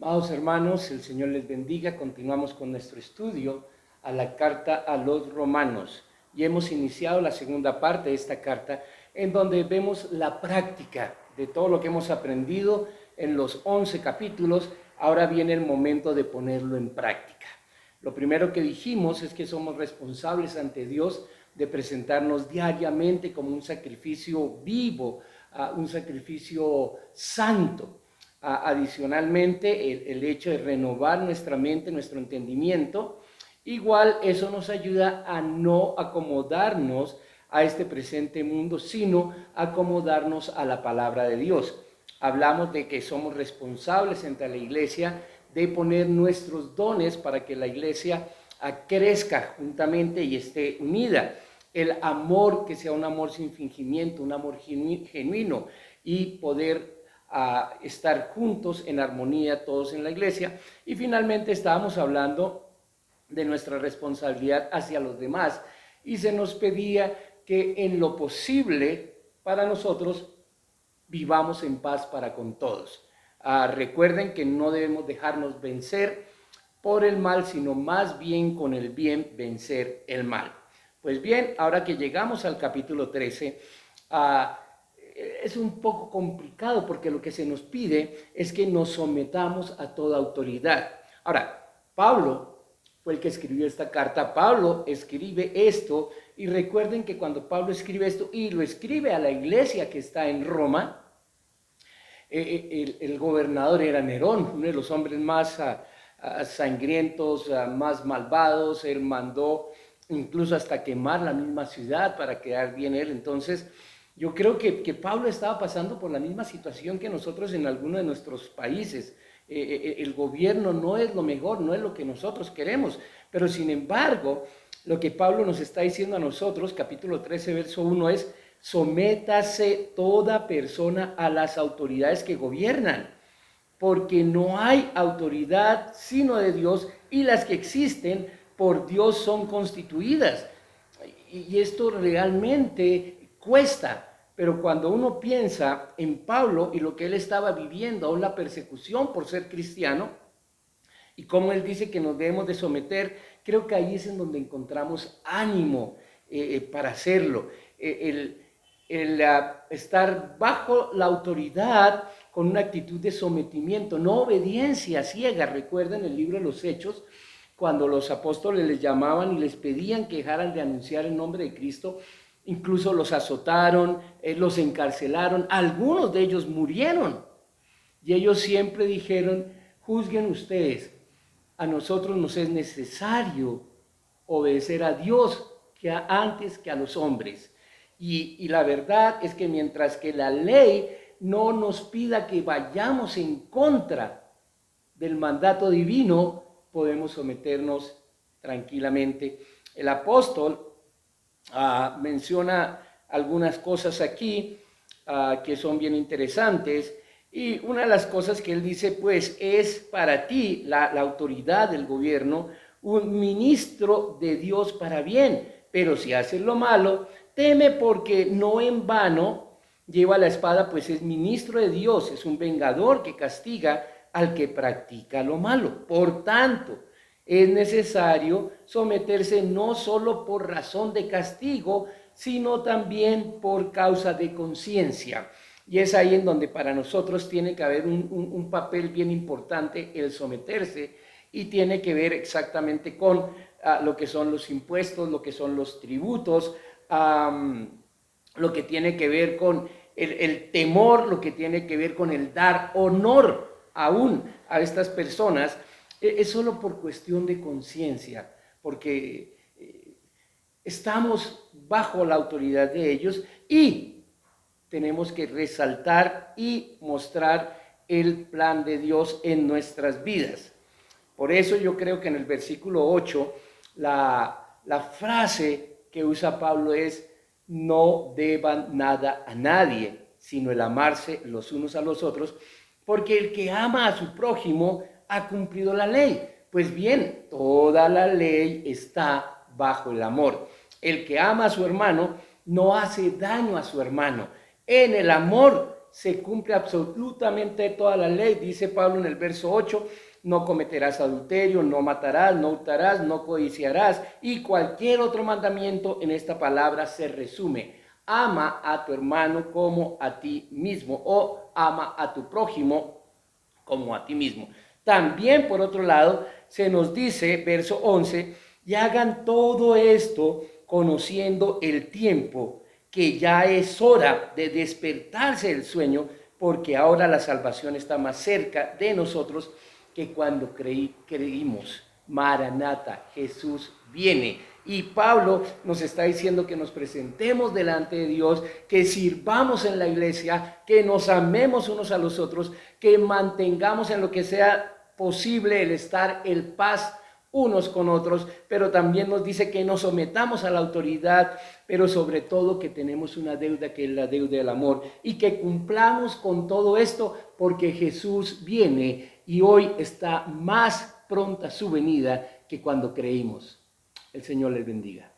Amados hermanos, el Señor les bendiga. Continuamos con nuestro estudio a la carta a los romanos y hemos iniciado la segunda parte de esta carta en donde vemos la práctica de todo lo que hemos aprendido en los 11 capítulos. Ahora viene el momento de ponerlo en práctica. Lo primero que dijimos es que somos responsables ante Dios de presentarnos diariamente como un sacrificio vivo, un sacrificio santo. Adicionalmente, el hecho de renovar nuestra mente, nuestro entendimiento, igual eso nos ayuda a no acomodarnos a este presente mundo, sino acomodarnos a la palabra de Dios. Hablamos de que somos responsables ante la iglesia de poner nuestros dones para que la iglesia crezca juntamente y esté unida. El amor, que sea un amor sin fingimiento, un amor genuino, y poder estar juntos en armonía todos en la iglesia. Y finalmente estábamos hablando de nuestra responsabilidad hacia los demás y se nos pedía que en lo posible para nosotros vivamos en paz para con todos. Recuerden que no debemos dejarnos vencer por el mal, sino más bien con el bien vencer el mal. Pues bien, ahora que llegamos al capítulo 13, es un poco complicado porque lo que se nos pide es que nos sometamos a toda autoridad. Ahora, Pablo fue el que escribió esta carta. Pablo escribe esto y recuerden que cuando Pablo escribe esto y lo escribe a la iglesia que está en Roma, el gobernador era Nerón, uno de los hombres más sangrientos, más malvados. Él mandó incluso hasta quemar la misma ciudad para quedar bien él. Entonces, yo creo que Pablo estaba pasando por la misma situación que nosotros en alguno de nuestros países. El gobierno no es lo mejor, no es lo que nosotros queremos, pero sin embargo, lo que Pablo nos está diciendo a nosotros, capítulo 13, verso 1, es: sométase toda persona a las autoridades que gobiernan, porque no hay autoridad sino de Dios, y las que existen por Dios son constituidas. Y esto realmente cuesta, pero cuando uno piensa en Pablo y lo que él estaba viviendo, aún la persecución por ser cristiano, y cómo él dice que nos debemos de someter, creo que ahí es en donde encontramos ánimo para hacerlo. Estar bajo la autoridad con una actitud de sometimiento, no obediencia ciega. Recuerden el libro de los Hechos, cuando los apóstoles les llamaban y les pedían que dejaran de anunciar el nombre de Cristo, incluso los azotaron, los encarcelaron, algunos de ellos murieron. Y ellos siempre dijeron: juzguen ustedes, a nosotros nos es necesario obedecer a Dios antes que a los hombres. Y la verdad es que mientras que la ley no nos pida que vayamos en contra del mandato divino, podemos someternos tranquilamente. El apóstol menciona algunas cosas aquí que son bien interesantes, y una de las cosas que él dice, pues, es para ti, la autoridad del gobierno, un ministro de Dios para bien, pero si haces lo malo, teme, porque no en vano lleva la espada, pues es ministro de Dios, es un vengador que castiga al que practica lo malo. Por tanto, es necesario someterse no solo por razón de castigo, sino también por causa de conciencia. Y es ahí en donde para nosotros tiene que haber un papel bien importante el someterse, y tiene que ver exactamente con lo que son los impuestos, lo que son los tributos, lo que tiene que ver con el temor, lo que tiene que ver con el dar honor aún a estas personas. Es solo por cuestión de conciencia, porque estamos bajo la autoridad de ellos y tenemos que resaltar y mostrar el plan de Dios en nuestras vidas. Por eso yo creo que en el versículo 8 la frase que usa Pablo es: no deban nada a nadie, sino el amarse los unos a los otros, porque el que ama a su prójimo ha cumplido la ley. Pues bien, toda la ley está bajo el amor. El que ama a su hermano no hace daño a su hermano. En el amor se cumple absolutamente toda la ley. Dice Pablo en el verso 8, no cometerás adulterio, no matarás, no hurtarás, no codiciarás. Y cualquier otro mandamiento en esta palabra se resume: ama a tu hermano como a ti mismo, o ama a tu prójimo como a ti mismo. También, por otro lado, se nos dice, verso 11, y hagan todo esto conociendo el tiempo, que ya es hora de despertarse del sueño, porque ahora la salvación está más cerca de nosotros que cuando creímos. Maranata, Jesús viene. Y Pablo nos está diciendo que nos presentemos delante de Dios, que sirvamos en la iglesia, que nos amemos unos a los otros, que mantengamos en lo que sea posible el estar en paz unos con otros, pero también nos dice que nos sometamos a la autoridad, pero sobre todo que tenemos una deuda, que es la deuda del amor, y que cumplamos con todo esto porque Jesús viene y hoy está más pronta su venida que cuando creímos. El Señor les bendiga.